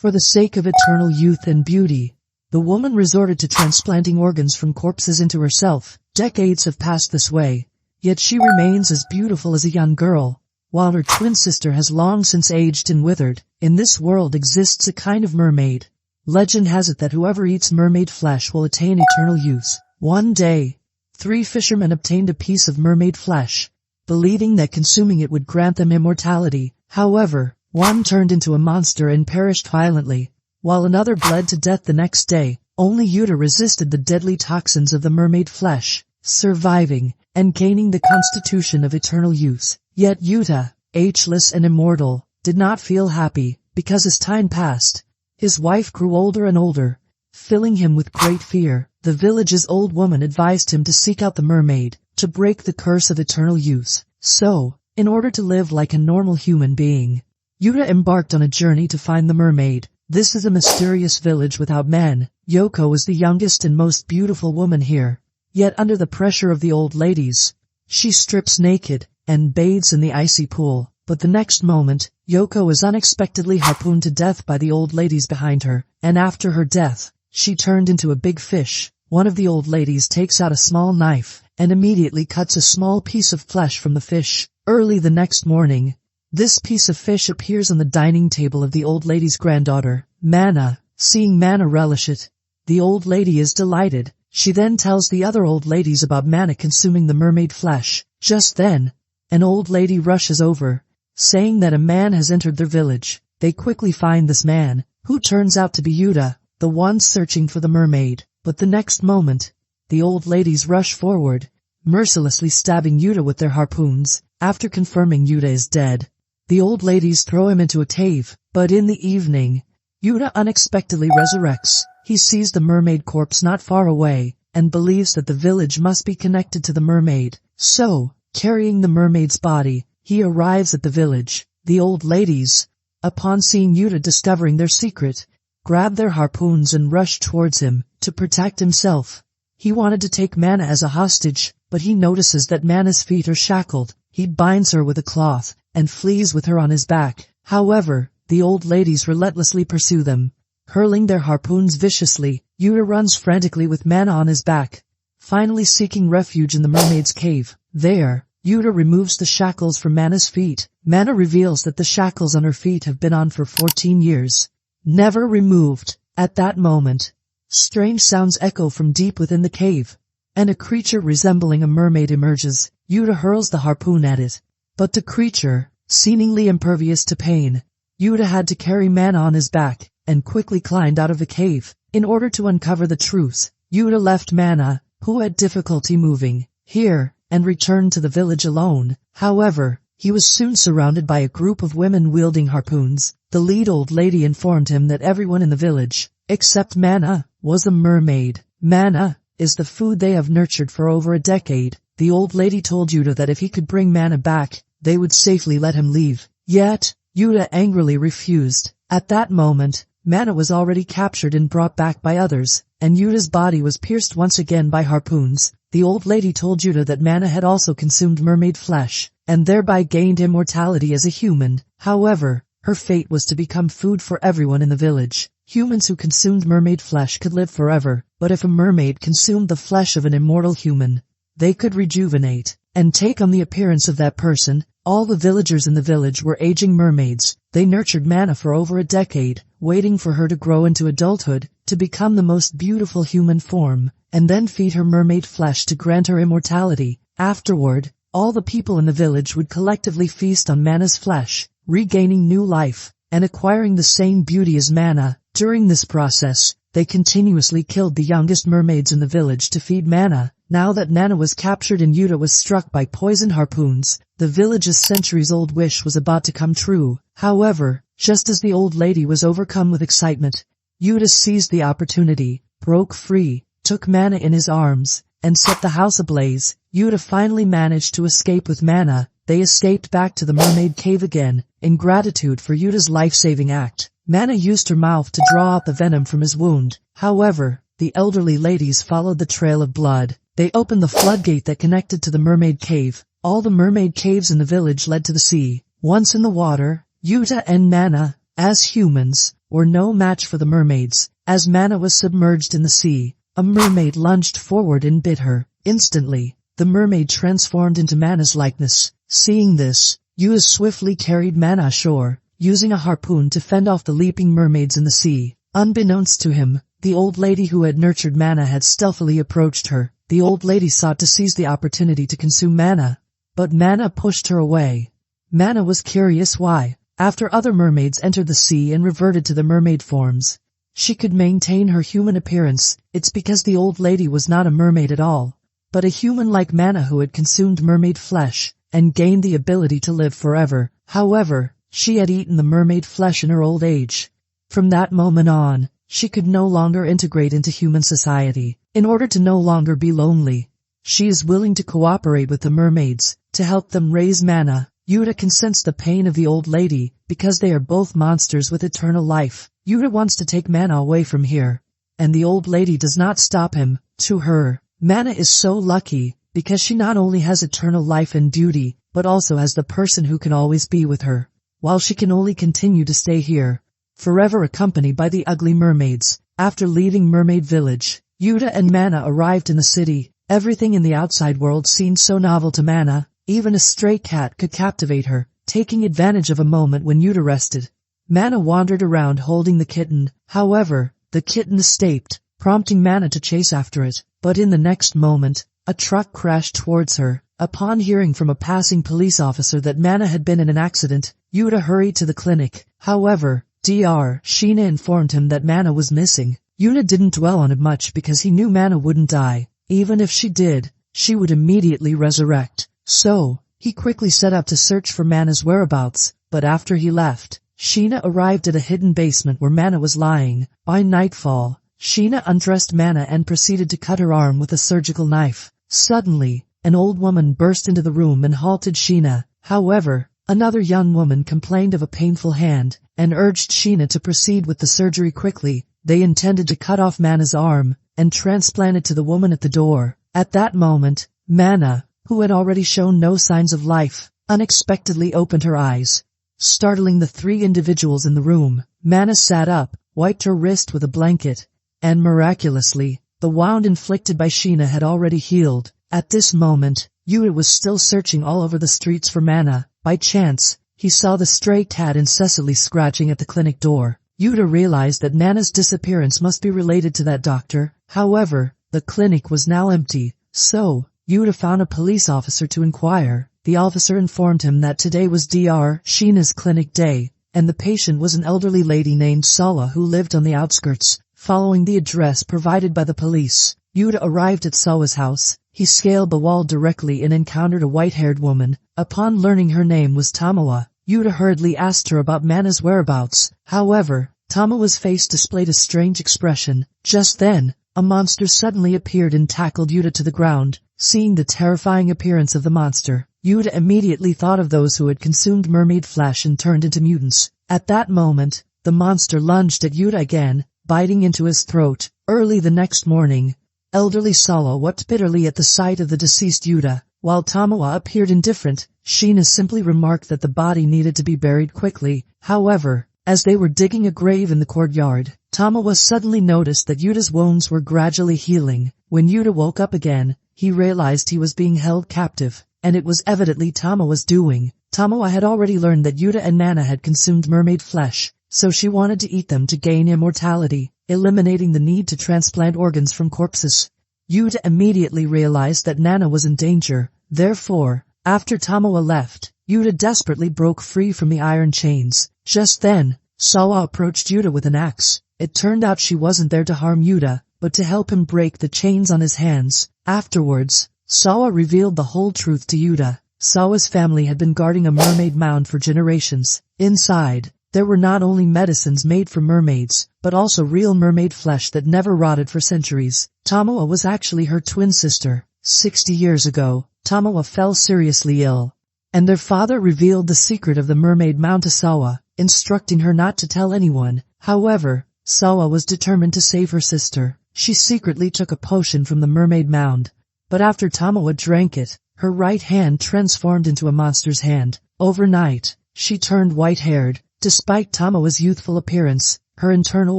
For the sake of eternal youth and beauty, the woman resorted to transplanting organs from corpses into herself. Decades have passed this way, yet she remains as beautiful as a young girl, while her twin sister has long since aged and withered. In this world exists a kind of mermaid. Legend has it that whoever eats mermaid flesh will attain eternal youth. One day, 3 fishermen obtained a piece of mermaid flesh, believing that consuming it would grant them immortality. However, one turned into a monster and perished violently, while another bled to death the next day. Only Yuta resisted the deadly toxins of the mermaid flesh, surviving and gaining the constitution of eternal youth. Yet Yuta, ageless and immortal, did not feel happy, because as time passed, his wife grew older and older, filling him with great fear. The village's old woman advised him to seek out the mermaid, to break the curse of eternal youth. So, in order to live like a normal human being, Yuta embarked on a journey to find the mermaid. This is a mysterious village without men. Yoko was the youngest and most beautiful woman here. Yet under the pressure of the old ladies, she strips naked and bathes in the icy pool. But the next moment, Yoko is unexpectedly harpooned to death by the old ladies behind her, and after her death, she turned into a big fish. One of the old ladies takes out a small knife and immediately cuts a small piece of flesh from the fish. Early the next morning, this piece of fish appears on the dining table of the old lady's granddaughter, Mana. Seeing Mana relish it, the old lady is delighted. She then tells the other old ladies about Mana consuming the mermaid flesh. Just then, an old lady rushes over, saying that a man has entered their village. They quickly find this man, who turns out to be Yuta, the one searching for the mermaid. But the next moment, the old ladies rush forward, mercilessly stabbing Yuta with their harpoons. After confirming Yuta is dead, the old ladies throw him into a cave. But in the evening, Yuta unexpectedly resurrects. He sees the mermaid corpse not far away, and believes that the village must be connected to the mermaid. So, carrying the mermaid's body, he arrives at the village. The old ladies, upon seeing Yuta discovering their secret, grab their harpoons and rush towards him. To protect himself, he wanted to take Mana as a hostage, but he notices that Mana's feet are shackled. He binds her with a cloth and flees with her on his back. However, the old ladies relentlessly pursue them, hurling their harpoons viciously. Yuta runs frantically with Mana on his back, finally seeking refuge in the mermaid's cave. There, Yuta removes the shackles from Mana's feet. Mana reveals that the shackles on her feet have been on for 14 years, never removed. At that moment, strange sounds echo from deep within the cave, and a creature resembling a mermaid emerges. Yuta hurls the harpoon at it, but the creature, seemingly impervious to pain, Yuta had to carry Mana on his back, and quickly climbed out of the cave. In order to uncover the truth, Yuta left Mana, who had difficulty moving, here, and returned to the village alone. However, he was soon surrounded by a group of women wielding harpoons. The lead old lady informed him that everyone in the village, except Mana, was a mermaid. Mana is the food they have nurtured for over a decade. The old lady told Yuta that if he could bring Mana back, they would safely let him leave. Yet, Yuta angrily refused. At that moment, Mana was already captured and brought back by others, and Yuta's body was pierced once again by harpoons. The old lady told Yuta that Mana had also consumed mermaid flesh, and thereby gained immortality as a human. However, her fate was to become food for everyone in the village. Humans who consumed mermaid flesh could live forever, but if a mermaid consumed the flesh of an immortal human, they could rejuvenate and take on the appearance of that person. All the villagers in the village were aging mermaids. They nurtured Mana for over a decade, waiting for her to grow into adulthood, to become the most beautiful human form, and then feed her mermaid flesh to grant her immortality. Afterward, all the people in the village would collectively feast on Mana's flesh, regaining new life, and acquiring the same beauty as Mana. During this process, they continuously killed the youngest mermaids in the village to feed Mana. Now that Mana was captured and Yuta was struck by poisoned harpoons, the village's centuries-old wish was about to come true. However, just as the old lady was overcome with excitement, Yuta seized the opportunity, broke free, took Mana in his arms, and set the house ablaze. Yuta finally managed to escape with Mana. They escaped back to the mermaid cave again. In gratitude for Yuta's life-saving act, Mana used her mouth to draw out the venom from his wound. However, the elderly ladies followed the trail of blood. They opened the floodgate that connected to the mermaid cave. All the mermaid caves in the village led to the sea. Once in the water, Yuta and Mana, as humans, were no match for the mermaids. As Mana was submerged in the sea, a mermaid lunged forward and bit her. Instantly, the mermaid transformed into Mana's likeness. Seeing this, Yuta swiftly carried Mana ashore, using a harpoon to fend off the leaping mermaids in the sea. Unbeknownst to him, the old lady who had nurtured Mana had stealthily approached her. The old lady sought to seize the opportunity to consume Mana, but Mana pushed her away. Mana was curious why, after other mermaids entered the sea and reverted to the mermaid forms, she could maintain her human appearance. It's because the old lady was not a mermaid at all, but a human like Mana who had consumed mermaid flesh and gained the ability to live forever. However, she had eaten the mermaid flesh in her old age. From that moment on, she could no longer integrate into human society. In order to no longer be lonely, she is willing to cooperate with the mermaids to help them raise Mana. Yuta can sense the pain of the old lady because they are both monsters with eternal life. Yuta wants to take Mana away from here, and the old lady does not stop him. To her, Mana is so lucky because she not only has eternal life and beauty, but also has the person who can always be with her, while she can only continue to stay here, forever accompanied by the ugly mermaids. After leaving Mermaid Village, Yuta and Mana arrived in the city. Everything in the outside world seemed so novel to Mana, even a stray cat could captivate her. Taking advantage of a moment when Yuta rested, Mana wandered around holding the kitten. However, the kitten escaped, prompting Mana to chase after it. But in the next moment, a truck crashed towards her. Upon hearing from a passing police officer that Mana had been in an accident, Yuta hurried to the clinic. However, Dr. Sheena informed him that Mana was missing. Yuta didn't dwell on it much because he knew Mana wouldn't die. Even if she did, she would immediately resurrect. So, he quickly set out to search for Mana's whereabouts, but after he left, Sheena arrived at a hidden basement where Mana was lying. By nightfall, Sheena undressed Mana and proceeded to cut her arm with a surgical knife. Suddenly, an old woman burst into the room and halted Sheena. However, another young woman complained of a painful hand and urged Sheena to proceed with the surgery quickly. They intended to cut off Mana's arm and transplant it to the woman at the door. At that moment, Mana, who had already shown no signs of life, unexpectedly opened her eyes, startling the three individuals in the room. Mana sat up, wiped her wrist with a blanket, and miraculously, the wound inflicted by Sheena had already healed. At this moment, Yuta was still searching all over the streets for Mana. By chance, he saw the stray cat incessantly scratching at the clinic door. Yuta realized that Mana's disappearance must be related to that doctor. However, the clinic was now empty, so Yuta found a police officer to inquire. The officer informed him that today was Dr. Sheena's clinic day, and the patient was an elderly lady named Sawa who lived on the outskirts. Following the address provided by the police, Yuta arrived at Sawa's house. He scaled the wall directly and encountered a white-haired woman. Upon learning her name was Tamawa, Yuta hurriedly asked her about Mana's whereabouts. However, Tamawa's face displayed a strange expression. Just then, a monster suddenly appeared and tackled Yuta to the ground. Seeing the terrifying appearance of the monster, Yuta immediately thought of those who had consumed mermaid flesh and turned into mutants. At that moment, the monster lunged at Yuta again, biting into his throat. Early the next morning, elderly Sawa wept bitterly at the sight of the deceased Yuta, while Tamawa appeared indifferent. Sheena simply remarked that the body needed to be buried quickly. However, as they were digging a grave in the courtyard, Tamawa suddenly noticed that Yuta's wounds were gradually healing. When Yuta woke up again, he realized he was being held captive, and it was evidently Tamawa's doing. Tamawa had already learned that Yuta and Mana had consumed mermaid flesh, so she wanted to eat them to gain immortality, eliminating the need to transplant organs from corpses. Yuta immediately realized that Nana was in danger. Therefore, after Tamawa left, Yuta desperately broke free from the iron chains. Just then, Sawa approached Yuta with an axe. It turned out she wasn't there to harm Yuta, but to help him break the chains on his hands. Afterwards, Sawa revealed the whole truth to Yuta. Sawa's family had been guarding a mermaid mound for generations. Inside, there were not only medicines made for mermaids, but also real mermaid flesh that never rotted for centuries. Tamawa was actually her twin sister. 60 years ago, Tamawa fell seriously ill, and their father revealed the secret of the mermaid mound to Sawa, instructing her not to tell anyone. However, Sawa was determined to save her sister. She secretly took a potion from the mermaid mound, but after Tamawa drank it, her right hand transformed into a monster's hand. Overnight, she turned white-haired. Despite Tamawa's youthful appearance, Her internal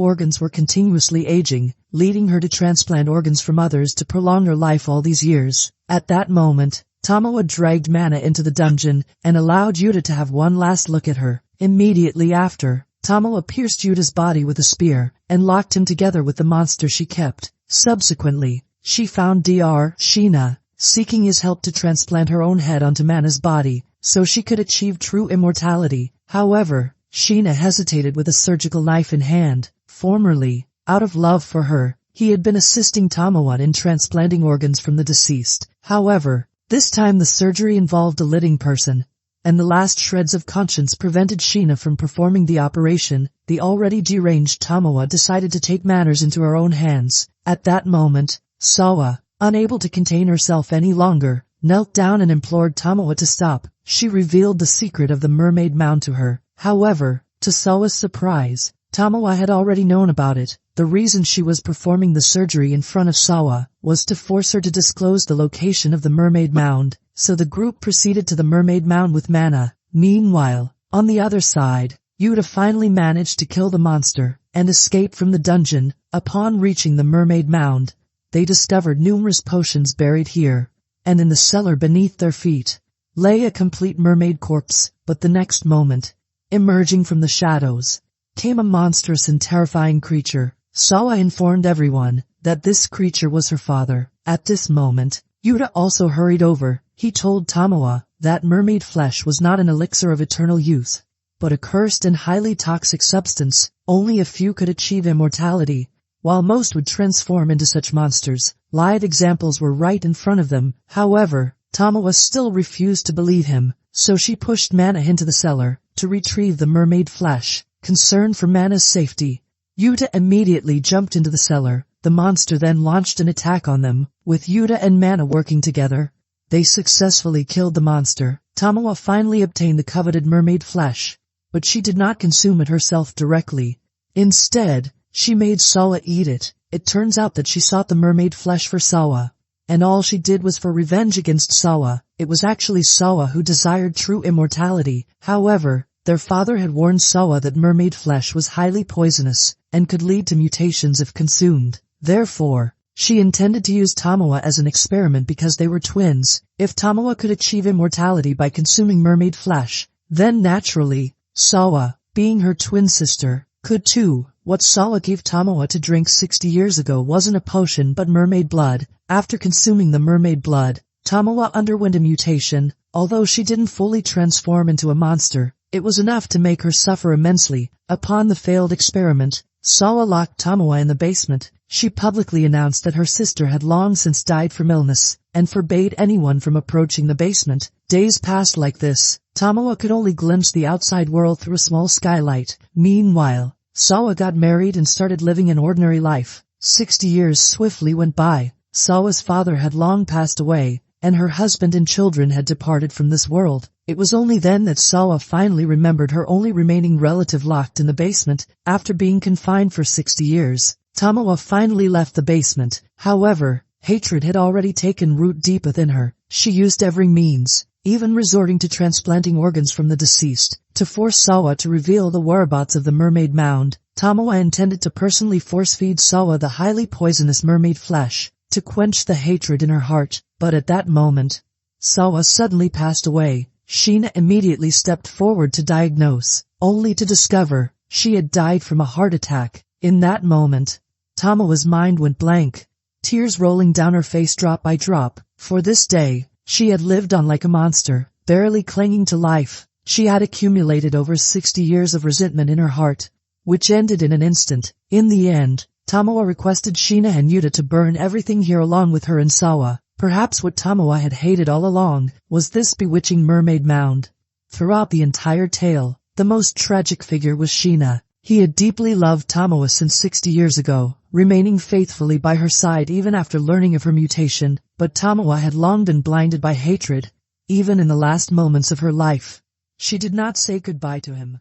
organs were continuously aging, leading her to transplant organs from others to prolong her life all these years. At that moment, Tamawa dragged Mana into the dungeon and allowed Yuta to have one last look at her. Immediately after, Tamawa pierced Yuta's body with a spear and locked him together with the monster she kept. Subsequently, she found Dr. Sheena, seeking his help to transplant her own head onto Mana's body, so she could achieve true immortality. However, Sheena hesitated with a surgical knife in hand. Formerly, out of love for her, he had been assisting Tamawa in transplanting organs from the deceased. However, this time the surgery involved a living person, and the last shreds of conscience prevented Sheena from performing the operation. The already deranged Tamawa decided to take matters into her own hands. At that moment, Sawa, unable to contain herself any longer, knelt down and implored Tamawa to stop. She revealed the secret of the Mermaid Mound to her. However, to Sawa's surprise, Tamawa had already known about it. The reason she was performing the surgery in front of Sawa was to force her to disclose the location of the Mermaid Mound, so the group proceeded to the Mermaid Mound with Mana. Meanwhile, on the other side, Yuta finally managed to kill the monster and escape from the dungeon. Upon reaching the Mermaid Mound, they discovered numerous potions buried here, and in the cellar beneath their feet lay a complete mermaid corpse. But the next moment, emerging from the shadows, came a monstrous and terrifying creature. Sawa informed everyone that this creature was her father. At this moment, Yuta also hurried over. He told Tamawa that mermaid flesh was not an elixir of eternal youth, but a cursed and highly toxic substance. Only a few could achieve immortality, while most would transform into such monsters. Live examples were right in front of them. However, Tamawa still refused to believe him, so she pushed Mana into the cellar to retrieve the mermaid flesh. Concerned for Mana's safety, Yuta immediately jumped into the cellar. The monster then launched an attack on them. With Yuta and Mana working together, they successfully killed the monster. Tamawa finally obtained the coveted mermaid flesh, but she did not consume it herself directly. Instead, she made Sawa eat it. It turns out that she sought the mermaid flesh for Sawa, and all she did was for revenge against Sawa. It was actually Sawa who desired true immortality. However, their father had warned Sawa that mermaid flesh was highly poisonous and could lead to mutations if consumed. Therefore, she intended to use Tamawa as an experiment because they were twins. If Tamawa could achieve immortality by consuming mermaid flesh, then naturally, Sawa, being her twin sister, could too. What Sawa gave Tamawa to drink 60 years ago wasn't a potion but mermaid blood. After consuming the mermaid blood, Tamawa underwent a mutation. Although she didn't fully transform into a monster, it was enough to make her suffer immensely. Upon the failed experiment, Sawa locked Tamawa in the basement. She publicly announced that her sister had long since died from illness, and forbade anyone from approaching the basement. Days passed like this. Tamawa could only glimpse the outside world through a small skylight. Meanwhile, Sawa got married and started living an ordinary life. 60 years swiftly went by. Sawa's father had long passed away, and her husband and children had departed from this world. It was only then that Sawa finally remembered her only remaining relative locked in the basement. After being confined for 60 years, Tamawa finally left the basement. However, hatred had already taken root deep within her. She used every means, even resorting to transplanting organs from the deceased, to force Sawa to reveal the whereabouts of the Mermaid Mound. Tamawa intended to personally force-feed Sawa the highly poisonous mermaid flesh, to quench the hatred in her heart. But at that moment, Sawa suddenly passed away. Sheena immediately stepped forward to diagnose, only to discover she had died from a heart attack. In that moment, Tamawa's mind went blank, tears rolling down her face drop by drop. For this day, she had lived on like a monster, barely clinging to life. She had accumulated over 60 years of resentment in her heart, which ended in an instant. In the end, Tamawa requested Sheena and Yuta to burn everything here along with her and Sawa. Perhaps what Tamawa had hated all along was this bewitching mermaid mound. Throughout the entire tale, the most tragic figure was Sheena. He had deeply loved Tamawa since 60 years ago, remaining faithfully by her side even after learning of her mutation, but Tamawa had long been blinded by hatred. Even in the last moments of her life, she did not say goodbye to him.